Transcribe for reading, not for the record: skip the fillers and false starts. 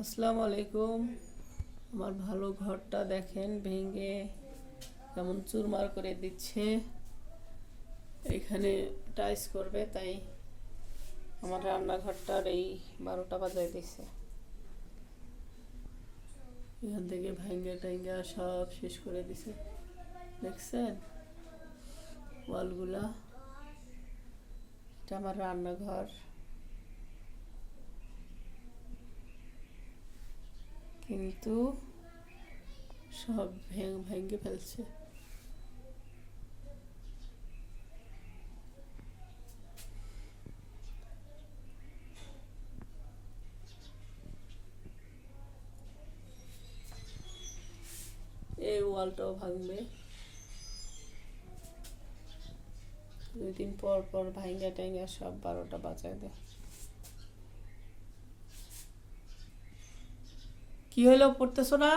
আসসালামু আলাইকুম। আমার ভালো ঘরটা দেখেন ভেঙে কেমন চুরমার করে দিচ্ছে। এখানে টাইস করবে তাই আমার রান্নাঘরটার এই 12টা বাজায় দিছে। এখান থেকে ভাঙ্গা টাঙ্গা সব শেষ করে দিছে, দেখছেন ওয়ালগুলা। এটা আমার রান্নাঘর, কিন্তু সব ভেঙে ফেলছে। এই ওয়ালটাও ভাঙবে, 2 দিন পর পর ভাঙ্গা টাঙ্গা সব 12টা বাজায় দেয়। কি হলো, পড়তেছো না?